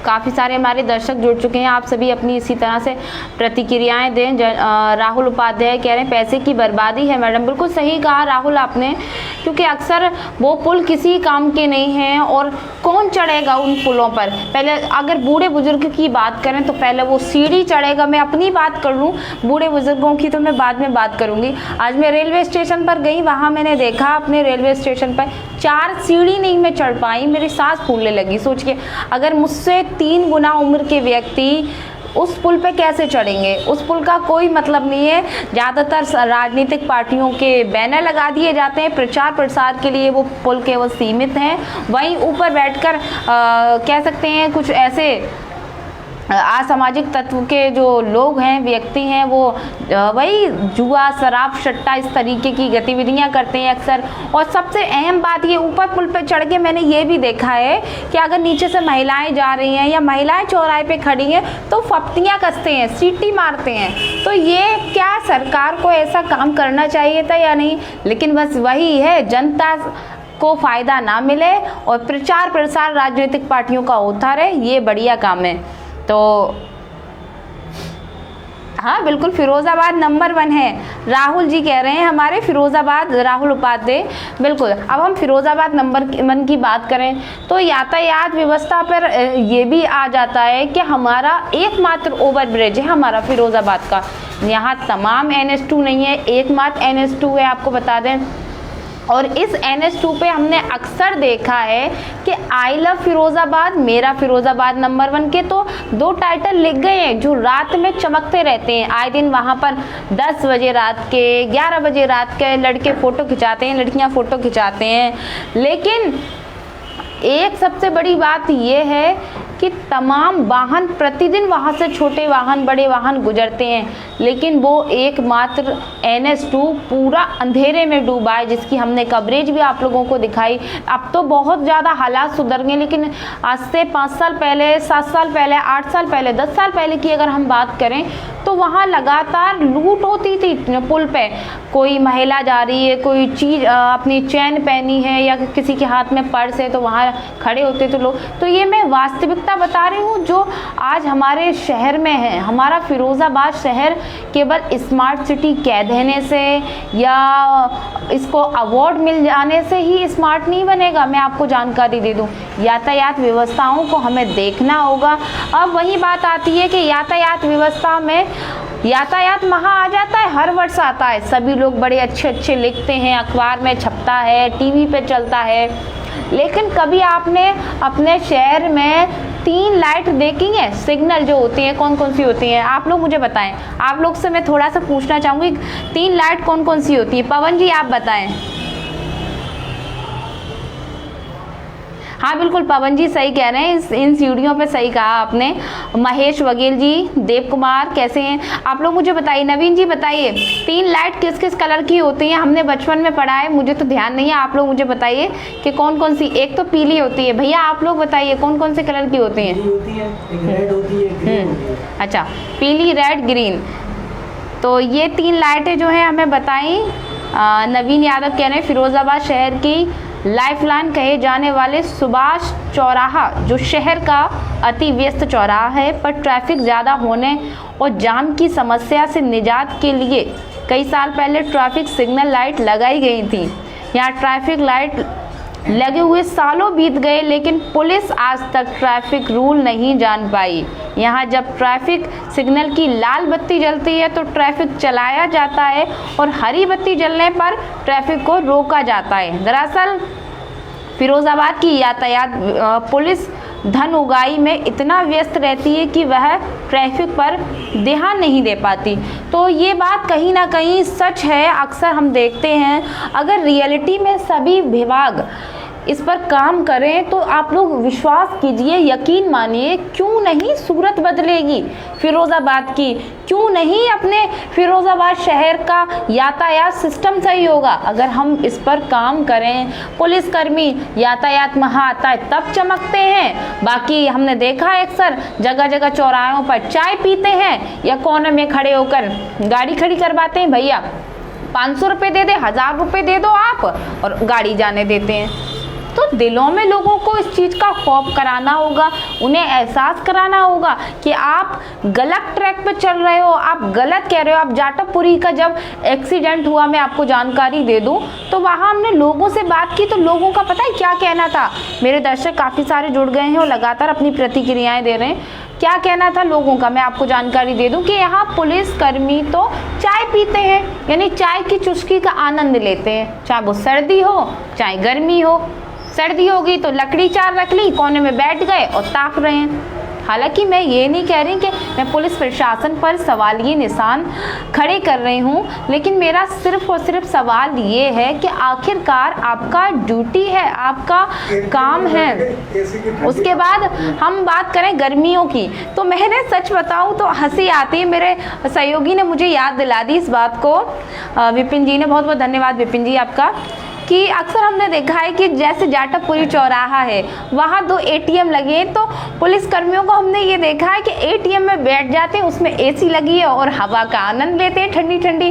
काफ़ी सारे हमारे दर्शक जुड़ चुके हैं, आप सभी अपनी इसी तरह से प्रतिक्रियाएं दें। राहुल उपाध्याय कह रहे हैं पैसे की बर्बादी है मैडम, बिल्कुल सही कहा राहुल आपने, क्योंकि अक्सर वो पुल किसी काम के नहीं हैं और कौन चढ़ेगा उन पुलों पर। पहले अगर बूढ़े बुजुर्ग की बात करें तो पहले वो सीढ़ी चढ़ेगा, मैं अपनी बात कर लूँ, बूढ़े बुजुर्गों की तो मैं बाद में बात करूँगी। आज मैं रेलवे स्टेशन पर गई, वहाँ मैंने देखा अपने रेलवे स्टेशन पर 4 सीढ़ी नहीं मैं चढ़ पाई, मेरी सांस फूलने लगी सोच के, अगर मुझसे 3 गुना उम्र के व्यक्ति उस पुल पे कैसे चढ़ेंगे। उस पुल का कोई मतलब नहीं है। ज़्यादातर राजनीतिक पार्टियों के बैनर लगा दिए जाते हैं, प्रचार प्रसार के लिए वो पुल केवल सीमित हैं। वहीं ऊपर बैठकर कह सकते हैं कुछ ऐसे असामाजिक तत्व के जो लोग हैं, व्यक्ति हैं, वो वही जुआ शराब सट्टा इस तरीके की गतिविधियां करते हैं अक्सर। और सबसे अहम बात ये, ऊपर पुल पे चढ़ के मैंने ये भी देखा है कि अगर नीचे से महिलाएं जा रही हैं या महिलाएं चौराहे पे खड़ी हैं तो फप्तियां कसते हैं, सीटी मारते हैं। तो ये क्या सरकार को ऐसा काम करना चाहिए था या नहीं? लेकिन बस वही है, जनता को फ़ायदा ना मिले और प्रचार प्रसार राजनीतिक पार्टियों का होता रहे, ये बढ़िया काम है। तो हाँ बिल्कुल, फिरोज़ाबाद नंबर 1 है, राहुल जी कह रहे हैं हमारे फिरोज़ाबाद, राहुल उपाध्याय। बिल्कुल, अब हम फिरोज़ाबाद नंबर 1 की बात करें तो यातायात व्यवस्था पर ये भी आ जाता है कि हमारा एकमात्र ओवरब्रिज है हमारा फिरोज़ाबाद का। यहाँ तमाम NH2 नहीं है, एकमात्र NH2 है, आपको बता दें। और इस NH2 पे हमने अक्सर देखा है कि आई लव फिरोज़ाबाद, मेरा फिरोज़ाबाद नंबर 1 के तो 2 टाइटल लिख गए हैं जो रात में चमकते रहते हैं। आए दिन वहाँ पर 10 बजे रात के, 11 बजे रात के लड़के फ़ोटो खिंचाते हैं, लड़कियाँ फ़ोटो खिंचाते हैं। लेकिन एक सबसे बड़ी बात ये है कि तमाम वाहन प्रतिदिन वहाँ से, छोटे वाहन बड़े वाहन गुजरते हैं, लेकिन वो एकमात्र NH2 पूरा अंधेरे में डूबा है, जिसकी हमने कवरेज भी आप लोगों को दिखाई। अब तो बहुत ज़्यादा हालात सुधर गए, लेकिन आज से 5 साल पहले, 7 साल पहले, 8 साल पहले, 10 साल पहले की अगर हम बात करें तो वहाँ लगातार लूट होती थी। पुल पे कोई महिला जा रही है, कोई चीज़ अपनी चैन पहनी है या किसी के हाथ में पर्स है तो वहाँ खड़े होते थे लोग। तो ये मैं वास्तविकता बता रही हूँ जो आज हमारे शहर में है। हमारा फिरोज़ाबाद शहर केवल स्मार्ट सिटी कह देने से या इसको अवार्ड मिल जाने से ही स्मार्ट नहीं बनेगा। मैं आपको जानकारी दे दूँ, यातायात व्यवस्थाओं को हमें देखना होगा। अब वही बात आती है कि यातायात व्यवस्था में यातायात महा आ जाता है, हर वर्ष आता है, सभी लोग बड़े अच्छे अच्छे लिखते हैं, अखबार में छपता है, टीवी पे चलता है, लेकिन कभी आपने अपने शहर में 3 लाइट देखी है, सिग्नल जो होती हैं, कौन कौन सी होती हैं? आप लोग मुझे बताएं। आप लोग से मैं थोड़ा सा पूछना चाहूँगी, 3 लाइट कौन कौन सी होती है? पवन जी आप बताएं। हाँ बिल्कुल, पवन जी सही कह रहे हैं, इन सीढ़ियों पे सही कहा आपने। महेश वगेल जी, देव कुमार कैसे हैं आप लोग मुझे बताइए। नवीन जी बताइए, 3 लाइट किस किस कलर की होती हैं? हमने बचपन में पढ़ा है, मुझे तो ध्यान नहीं है, आप लोग मुझे बताइए कि कौन कौन सी। एक तो पीली होती है, भैया आप लोग बताइए कौन कौन से कलर की होती हैं? एक रेड होती है, ग्रीन होती है। अच्छा, पीली, रेड, ग्रीन, तो ये 3 लाइटें जो है हमें बताई। नवीन यादव कह रहे हैं फिरोज़ाबाद शहर की लाइफलाइन कहे जाने वाले सुभाष चौराहा जो शहर का अति व्यस्त चौराहा है, पर ट्रैफिक ज़्यादा होने और जाम की समस्या से निजात के लिए कई साल पहले ट्रैफिक सिग्नल लाइट लगाई गई थी। यहाँ ट्रैफिक लाइट लगे हुए सालों बीत गए, लेकिन पुलिस आज तक ट्रैफिक रूल नहीं जान पाई। यहाँ जब ट्रैफिक सिग्नल की लाल बत्ती जलती है तो ट्रैफिक चलाया जाता है और हरी बत्ती जलने पर ट्रैफिक को रोका जाता है। दरअसल फिरोज़ाबाद की यातायात पुलिस धन उगाही में इतना व्यस्त रहती है कि वह ट्रैफिक पर ध्यान नहीं दे पाती। तो ये बात कहीं ना कहीं सच है, अक्सर हम देखते हैं। अगर रियलिटी में सभी विभाग इस पर काम करें तो आप लोग विश्वास कीजिए, यकीन मानिए, क्यों नहीं सूरत बदलेगी फिरोज़ाबाद की, क्यों नहीं अपने फिरोज़ाबाद शहर का यातायात सिस्टम सही होगा अगर हम इस पर काम करें। पुलिसकर्मी यातायात में आता है तब चमकते हैं, बाकी हमने देखा है अक्सर जगह जगह चौराहों पर चाय पीते हैं या कोने में खड़े होकर गाड़ी खड़ी करवाते हैं। भैया 500 रुपये दे दे, 1000 रुपये दे दो आप, और गाड़ी जाने देते हैं। तो दिलों में लोगों को इस चीज़ का खौफ कराना होगा, उन्हें एहसास कराना होगा कि आप गलत ट्रैक पे चल रहे हो, आप गलत कह रहे हो। आप जाटवपुरी का जब एक्सीडेंट हुआ, मैं आपको जानकारी दे दूं, तो वहाँ हमने लोगों से बात की तो लोगों का पता है क्या कहना था। मेरे दर्शक काफ़ी सारे जुड़ गए हैं और लगातार अपनी प्रतिक्रियाएं दे रहे हैं। क्या कहना था लोगों का, मैं आपको जानकारी दे दूं कि यहाँ पुलिसकर्मी तो चाय पीते हैं, यानी चाय की चुस्की का आनंद लेते हैं, चाहे वो सर्दी हो चाहे गर्मी हो। सर्दी होगी तो लकड़ी चार रख ली, कोने में बैठ गए और ताप रहे हैं। हालांकि मैं ये नहीं कह रही कि मैं पुलिस प्रशासन पर सवालिया निशान खड़े कर रही हूँ, लेकिन मेरा सिर्फ और सिर्फ सवाल ये है कि आखिरकार आपका ड्यूटी है, आपका काम है। उसके बाद हम बात करें गर्मियों की, तो मैंने सच बताऊँ तो हंसी आती है। मेरे सहयोगी ने मुझे याद दिला दी इस बात को, विपिन जी ने, बहुत बहुत धन्यवाद विपिन जी आपका, कि अक्सर हमने देखा है कि जैसे जाटवपुरी चौराहा है वहाँ 2 ATM लगे हैं, तो पुलिस कर्मियों को हमने ये देखा है कि ATM में बैठ जाते हैं, उसमें AC लगी है और हवा का आनंद लेते हैं ठंडी ठंडी।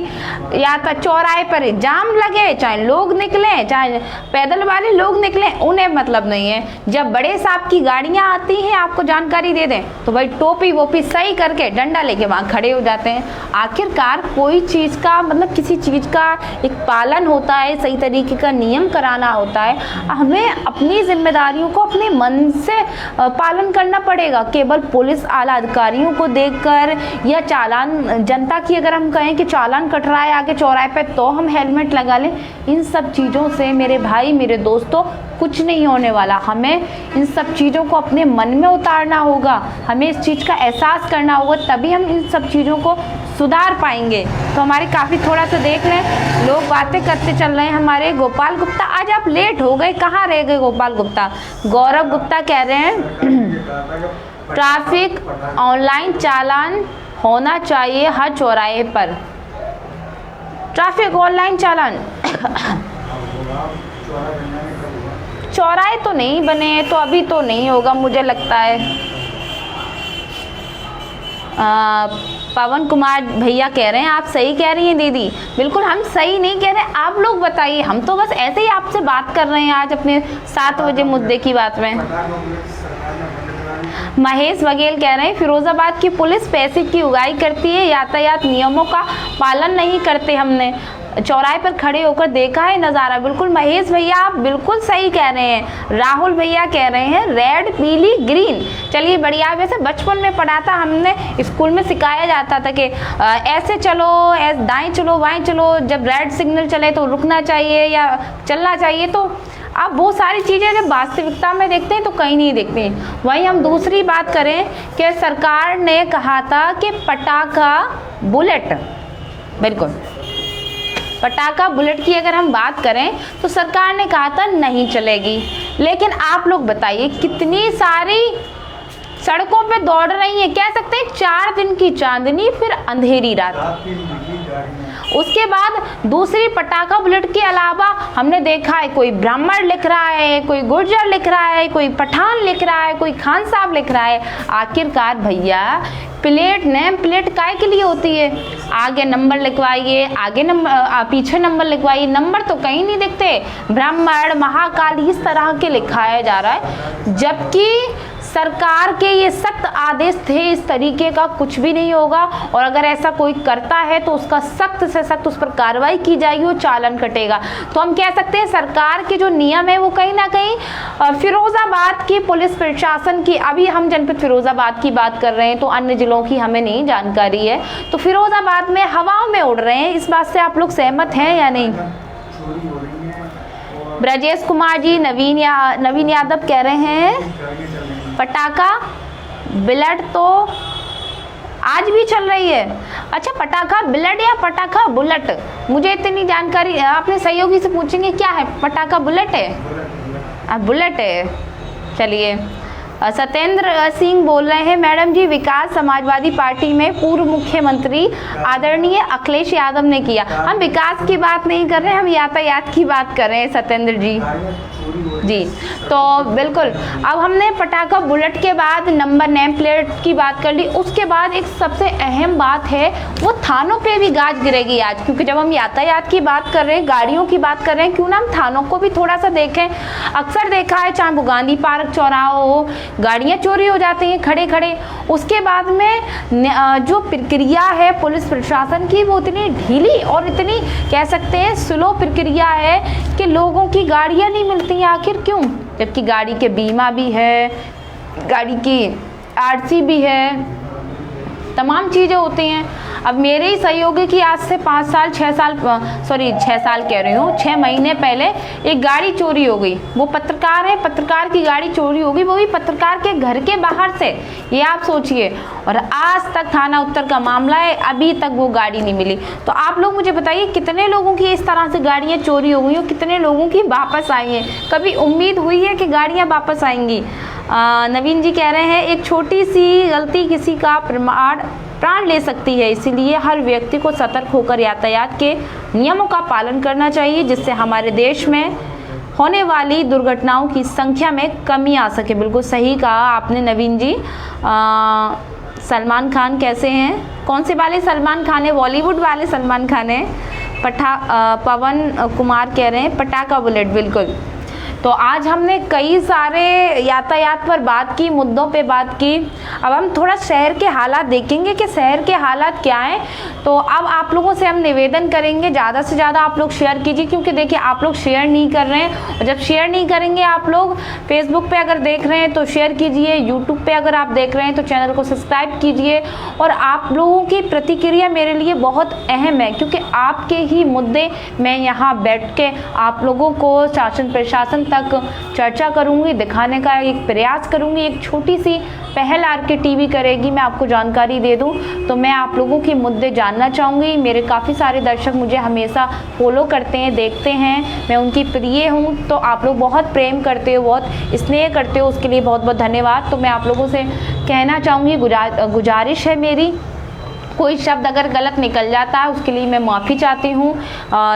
या तो चौराहे पर जाम लगे, चाहे लोग निकलें चाहे पैदल वाले लोग निकलें, उन्हें मतलब नहीं है। जब बड़े साहब की गाड़ियाँ आती हैं, आपको जानकारी दे दें, तो भाई टोपी वोपी सही करके डंडा लेके वहाँ खड़े हो जाते हैं। आखिरकार कोई चीज़ का मतलब किसी चीज़ का एक पालन होता है, सही तरीके का नियम कराना होता है। हमें अपनी जिम्मेदारियों को अपने मन से पालन करना पड़ेगा। केवल पुलिस आला अधिकारियों को देखकर या चालान, जनता की अगर हम कहें कि चालान कट रहा है आगे चौराहे पे तो हम हेलमेट लगा लें, इन सब चीज़ों से मेरे भाई मेरे दोस्तों कुछ नहीं होने वाला। हमें इन सब चीज़ों को अपने मन में उतारना होगा, हमें इस चीज़ का एहसास करना होगा, तभी हम इन सब चीज़ों को सुधार पाएंगे। तो हमारे काफ़ी थोड़ा सा देख लें, लोग बातें करते चल रहे हैं। हमारे गोपाल गुप्ता, आज आप लेट हो गए, कहाँ रह गए गोपाल गुप्ता? गौरव गुप्ता कह रहे हैं ट्रैफिक ऑनलाइन चालान होना चाहिए हर चौराहे पर। ट्रैफिक ऑनलाइन चालान चौराहे तो नहीं बने हैं तो अभी तो नहीं होगा मुझे लगता है। पवन कुमार भैया कह रहे हैं आप सही कह रही हैं दीदी। बिल्कुल हम सही नहीं कह रहे, आप लोग बताइए, हम तो बस ऐसे ही आपसे बात कर रहे हैं आज अपने 7 बजे मुद्दे की बात में। महेश बघेल कह रहे हैं फिरोजाबाद की पुलिस पैसे की उगाही करती है, यातायात नियमों का पालन नहीं करते, हमने चौराहे पर खड़े होकर देखा है नज़ारा। बिल्कुल महेश भैया आप बिल्कुल सही कह रहे हैं। राहुल भैया कह रहे हैं रेड पीली ग्रीन, चलिए बढ़िया। वैसे बचपन में पढ़ा था हमने, स्कूल में सिखाया जाता था कि ऐसे चलो, दाएं चलो बाएं चलो, जब रेड सिग्नल चले तो रुकना चाहिए या चलना चाहिए। तो अब वो सारी चीज़ें जब वास्तविकता में देखते हैं तो कहीं नहीं देखते हैं। वहीं हम दूसरी बात करें कि सरकार ने कहा था कि पटाखा बुलेट, बिल्कुल पटाखा बुलेट की अगर हम बात करें तो सरकार ने कहा था नहीं चलेगी, लेकिन आप लोग बताइए कितनी सारी सड़कों पे दौड़ रही है, कह सकते हैं 4 दिन की चांदनी फिर अंधेरी रात। उसके बाद दूसरी पटाखा बुलेट के अलावा हमने देखा है कोई ब्राह्मण लिख रहा है, कोई गुर्जर लिख रहा है, कोई पठान लिख रहा है, कोई खान साहब लिख रहा है। आखिरकार भैया प्लेट, नेम प्लेट काय के लिए होती है? आगे नंबर लिखवाइए, आगे नंबर, पीछे नंबर लिखवाइए, नंबर तो कहीं नहीं दिखते। ब्राह्मण, महाकाल इस तरह के लिखाया जा रहा है, जबकि सरकार के ये सख्त आदेश थे इस तरीके का कुछ भी नहीं होगा, और अगर ऐसा कोई करता है तो उसका सख्त से सख्त उस पर कार्रवाई की जाएगी, वो चालान कटेगा। तो हम कह सकते हैं सरकार के जो नियम है वो कहीं ना कहीं फिरोजाबाद की पुलिस प्रशासन की, अभी हम जनपद फिरोजाबाद की बात कर रहे हैं तो अन्य जिलों की हमें नहीं जानकारी है, तो फिरोजाबाद में हवाओं में उड़ रहे हैं। इस बात से आप लोग सहमत हैं या नहीं? ब्रजेश कुमार जी, नवीन यादव कह रहे हैं पटाखा बुलेट तो आज भी चल रही है। अच्छा, पटाखा बुलेट या पटाखा बुलेट, मुझे इतनी जानकारी, आपने सहयोगी से पूछेंगे क्या है, पटाखा बुलेट है? बुलेट है। चलिए, सत्येंद्र सिंह बोल रहे हैं, मैडम जी विकास समाजवादी पार्टी में पूर्व मुख्यमंत्री आदरणीय अखिलेश यादव ने किया। हम विकास की बात नहीं कर रहे हैं, हम यातायात की बात कर रहे हैं सत्येंद्र जी। तो बिल्कुल, अब हमने पटाखा बुलेट के बाद नंबर नेम प्लेट की बात कर ली। उसके बाद एक सबसे अहम बात है, वो थानों पे भी गाज गिरेगी आज, क्योंकि जब हम यातायात की बात कर रहे हैं, गाड़ियों की बात कर रहे हैं, क्यों ना हम थानों को भी थोड़ा सा देखें। अक्सर देखा है, चाहे वो गांधी पार्क चौराहा हो, गाड़ियाँ चोरी हो जाती हैं खड़े खड़े। उसके बाद में जो प्रक्रिया है पुलिस प्रशासन की, वो इतनी ढीली और इतनी कह सकते हैं स्लो प्रक्रिया है कि लोगों की गाड़ियाँ नहीं मिलती हैं। आखिर क्यों? जबकि गाड़ी के बीमा भी है, गाड़ी की आरसी भी है, तमाम चीज़ें होती हैं। अब मेरे ही सहयोगी की आज से 6 साल कह रही हूँ, 6 महीने पहले एक गाड़ी चोरी हो गई। वो पत्रकार है, पत्रकार की गाड़ी चोरी हो गई, वो भी पत्रकार के घर के बाहर से। ये आप सोचिए, और आज तक थाना उत्तर का मामला है, अभी तक वो गाड़ी नहीं मिली। तो आप लोग मुझे बताइए, कितने लोगों की इस तरह से गाड़ियाँ चोरी हो गई और कितने लोगों की वापस आई हैं? कभी उम्मीद हुई है कि गाड़ियाँ वापस आएंगी? नवीन जी कह रहे हैं, एक छोटी सी गलती किसी का प्राण ले सकती है, इसीलिए हर व्यक्ति को सतर्क होकर यातायात के नियमों का पालन करना चाहिए, जिससे हमारे देश में होने वाली दुर्घटनाओं की संख्या में कमी आ सके। बिल्कुल सही कहा आपने नवीन जी। सलमान खान कैसे हैं? कौन से वाले सलमान खान है? बॉलीवुड वाले सलमान खान है। पवन कुमार कह रहे हैं पटाखा बुलेट। बिल्कुल, तो आज हमने कई सारे यातायात पर बात की, मुद्दों पे बात की। अब हम थोड़ा शहर के हालात देखेंगे कि शहर के हालात क्या हैं। तो अब आप लोगों से हम निवेदन करेंगे, ज़्यादा से ज़्यादा आप लोग शेयर कीजिए, क्योंकि देखिए आप लोग शेयर नहीं कर रहे हैं। और जब शेयर नहीं करेंगे, आप लोग फेसबुक पे अगर देख रहे हैं तो शेयर कीजिए, यूट्यूब पे अगर आप देख रहे हैं तो चैनल को सब्सक्राइब कीजिए। और आप लोगों की प्रतिक्रिया मेरे लिए बहुत अहम है, क्योंकि आपके ही मुद्दे मैं यहाँ बैठ के आप लोगों को शासन प्रशासन तक चर्चा करूंगी, दिखाने का एक प्रयास करूंगी। एक छोटी सी पहल आरके टीवी करेगी, मैं आपको जानकारी दे दूं। तो मैं आप लोगों के मुद्दे जानना चाहूँगी। मेरे काफ़ी सारे दर्शक मुझे हमेशा फॉलो करते हैं, देखते हैं, मैं उनकी प्रिय हूँ। तो आप लोग बहुत प्रेम करते हो, बहुत स्नेह करते हो, उसके लिए बहुत बहुत धन्यवाद। तो मैं आप लोगों से कहना चाहूँगी, गुजारिश है मेरी, कोई शब्द अगर गलत निकल जाता है उसके लिए मैं माफ़ी चाहती हूँ।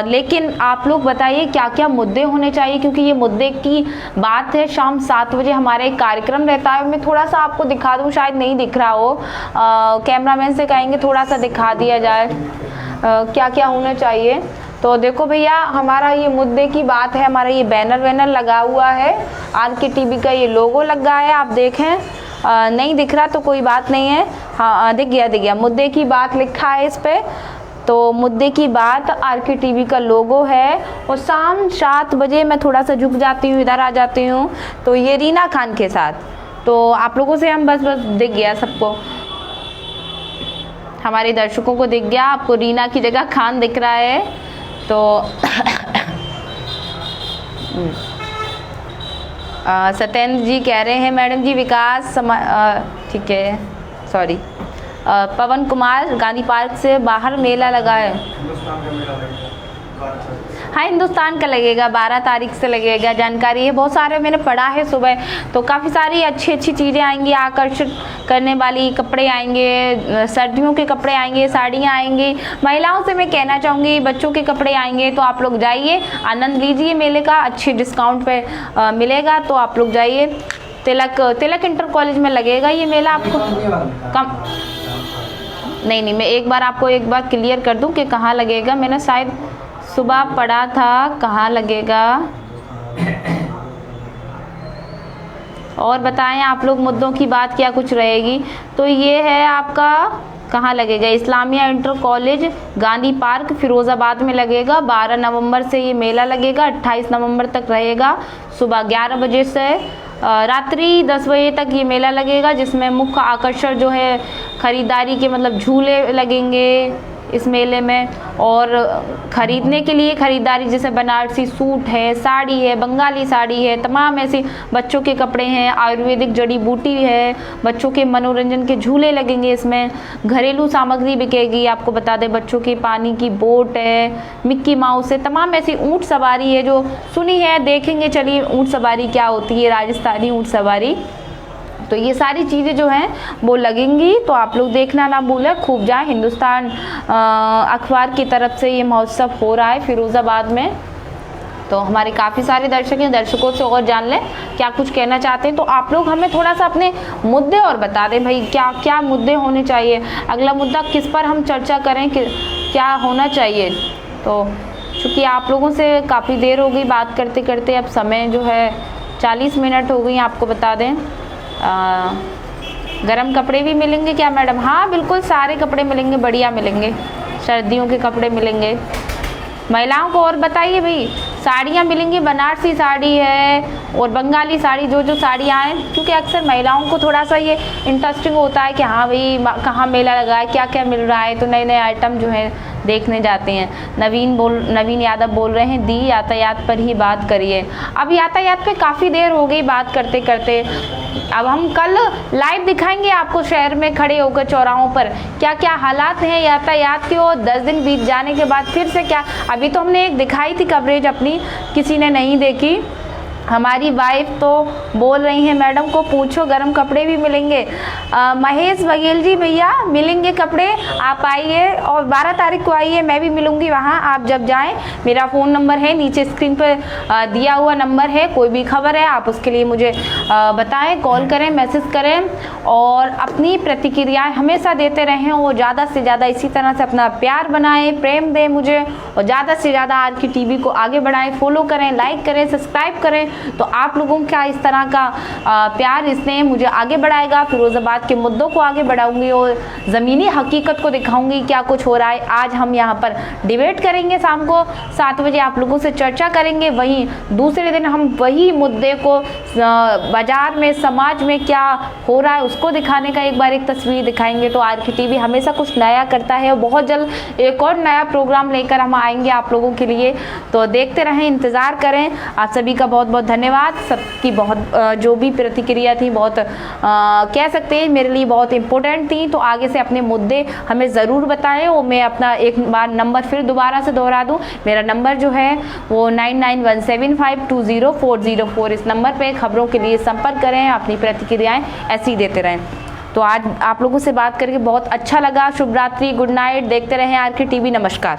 लेकिन आप लोग बताइए क्या क्या मुद्दे होने चाहिए, क्योंकि ये मुद्दे की बात है। शाम 7 बजे हमारा एक कार्यक्रम रहता है, मैं थोड़ा सा आपको दिखा दूँ, शायद नहीं दिख रहा हो। कैमरामैन से कहेंगे थोड़ा सा दिखा दिया जाए क्या क्या होना चाहिए। तो देखो भैया, हमारा ये मुद्दे की बात है, हमारा ये बैनर वैनर लगा हुआ है, आरके टीवी का ये लोगो लगा है, आप देखें। नहीं दिख रहा तो कोई बात नहीं है। हाँ, दिख गया, मुद्दे की बात लिखा है इस पे। तो मुद्दे की बात आरके टीवी का लोगो है। और शाम 7 बजे मैं थोड़ा सा झुक जाती हूँ, इधर आ जाती हूँ, तो ये रीना खान के साथ। तो आप लोगों से हम बस दिख गया सबको, हमारे दर्शकों को दिख गया। आपको रीना की जगह खान दिख रहा है। तो सत्येंद्र जी कह रहे हैं, मैडम जी विकास ठीक है, सॉरी। पवन कुमार, गांधी पार्क से बाहर मेला लगा है। हाँ, हिंदुस्तान का लगेगा, 12 तारीख से लगेगा, जानकारी है। बहुत सारे मैंने पढ़ा है सुबह, तो काफ़ी सारी अच्छी अच्छी चीज़ें आएंगी, आकर्षित करने वाली कपड़े आएंगे, सर्दियों के कपड़े आएंगे, साड़ियाँ आएंगी। महिलाओं से मैं कहना चाहूँगी, बच्चों के कपड़े आएंगे, तो आप लोग जाइए, आनंद लीजिए मेले का। अच्छे डिस्काउंट पे मिलेगा, तो आप लोग जाइए। तिलक इंटर कॉलेज में लगेगा ये मेला। आपको कम नहीं, मैं एक बार क्लियर कर दूँ कि कहाँ लगेगा। मैंने शायद सुबह पढ़ा था कहाँ लगेगा। और बताएं आप लोग, मुद्दों की बात क्या कुछ रहेगी। तो ये है आपका कहाँ लगेगा, Islamia inter college, Gandhi park, Firozabad में लगेगा। 12 नवंबर से ये मेला लगेगा, 28 नवंबर तक रहेगा। सुबह 11 बजे से रात्रि 10 बजे तक ये मेला लगेगा, जिसमें मुख्य आकर्षण जो है खरीदारी के मतलब झूले लगेंगे, इस मेले में। और ख़रीदने के लिए ख़रीदारी, जैसे बनारसी सूट है, साड़ी है, बंगाली साड़ी है, तमाम ऐसे बच्चों के कपड़े हैं, आयुर्वेदिक जड़ी बूटी है, बच्चों के मनोरंजन के झूले लगेंगे इसमें, घरेलू सामग्री बिकेगी। आपको बता दें बच्चों की पानी की बोट है, मिक्की माउस है, तमाम ऐसी ऊँट सवारी है जो सुनी है, देखेंगे चलिए ऊँट सवारी क्या होती है, राजस्थानी ऊँट सवारी। तो ये सारी चीज़ें जो हैं वो लगेंगी, तो आप लोग देखना ना भूलें, खूब जाएं। हिंदुस्तान अखबार की तरफ से ये महोत्सव हो रहा है फिरोज़ाबाद में। तो हमारे काफ़ी सारे दर्शक हैं, दर्शकों से और जान लें क्या कुछ कहना चाहते हैं। तो आप लोग हमें थोड़ा सा अपने मुद्दे और बता दें भाई, क्या क्या मुद्दे होने चाहिए, अगला मुद्दा किस पर हम चर्चा करें, क्या होना चाहिए। तो चूँकि आप लोगों से काफ़ी देर हो गई बात करते करते, अब समय जो है 40 मिनट हो गई, आपको बता दें। गरम कपड़े भी मिलेंगे क्या मैडम? हाँ बिल्कुल, सारे कपड़े मिलेंगे, बढ़िया मिलेंगे, सर्दियों के कपड़े मिलेंगे। महिलाओं को और बताइए भाई, साड़ियाँ मिलेंगी, बनारसी साड़ी है और बंगाली साड़ी, जो जो साड़ियाँ हैं, क्योंकि अक्सर महिलाओं को थोड़ा सा ये इंटरेस्टिंग होता है कि हाँ भाई कहाँ मेला लगा है, क्या क्या मिल रहा है, तो नए नए आइटम जो है देखने जाते हैं। नवीन यादव बोल रहे हैं दी यातायात पर ही बात करिए। अब यातायात पे काफ़ी देर हो गई बात करते करते, अब हम कल लाइव दिखाएंगे आपको शहर में खड़े होकर चौराहों पर क्या क्या हालात हैं यातायात के, और 10 दिन बीत जाने के बाद फिर से क्या। अभी तो हमने एक दिखाई थी कवरेज अपनी, किसी ने नहीं देखी। हमारी वाइफ तो बोल रही हैं मैडम को पूछो गरम कपड़े भी मिलेंगे। महेश बघेल जी भैया मिलेंगे कपड़े, आप आइए और 12 तारीख को आइए, मैं भी मिलूंगी वहाँ। आप जब जाएं, मेरा फ़ोन नंबर है नीचे स्क्रीन पर दिया हुआ नंबर है, कोई भी खबर है आप उसके लिए मुझे बताएं, कॉल करें, मैसेज करें और अपनी प्रतिक्रियाएँ हमेशा देते रहें, और ज़्यादा से ज़्यादा इसी तरह से अपना प्यार बनाएं, प्रेम दें मुझे, और ज़्यादा से ज़्यादा आरके टीवी को आगे बढ़ाएं, फॉलो करें, लाइक करें, सब्सक्राइब करें। तो आप लोगों का इस तरह का प्यार, स्नेह मुझे आगे बढ़ाएगा, फिरोज़ाबाद के मुद्दों को आगे बढ़ाऊंगी और ज़मीनी हकीकत को दिखाऊंगी क्या कुछ हो रहा है। आज हम यहाँ पर डिबेट करेंगे, शाम को 7 बजे आप लोगों से चर्चा करेंगे, वहीं दूसरे दिन हम वही मुद्दे को बाज़ार में, समाज में क्या हो रहा है उसको दिखाने का एक बार एक तस्वीर दिखाएंगे। तो आरके टीवी हमेशा कुछ नया करता है और बहुत जल्द एक और नया प्रोग्राम लेकर हम आएंगे आप लोगों के लिए, तो देखते रहें, इंतज़ार करें। आप सभी का बहुत बहुत धन्यवाद, सबकी बहुत जो भी प्रतिक्रिया थी बहुत कह सकते हैं मेरे लिए बहुत इम्पोर्टेंट थी। तो आगे से अपने मुद्दे हमें ज़रूर बताएं, और मैं अपना एक बार नंबर फिर दोबारा से दोहरा दूं, मेरा नंबर जो है वो 9917520404, इस नंबर पे खबरों के लिए संपर्क करें, अपनी प्रतिक्रियाएँ ऐसी देते रहें। तो आज आप लोगों से बात करके बहुत अच्छा लगा। शुभ रात्रि, गुड नाइट, देखते रहें आरके टीवी, नमस्कार।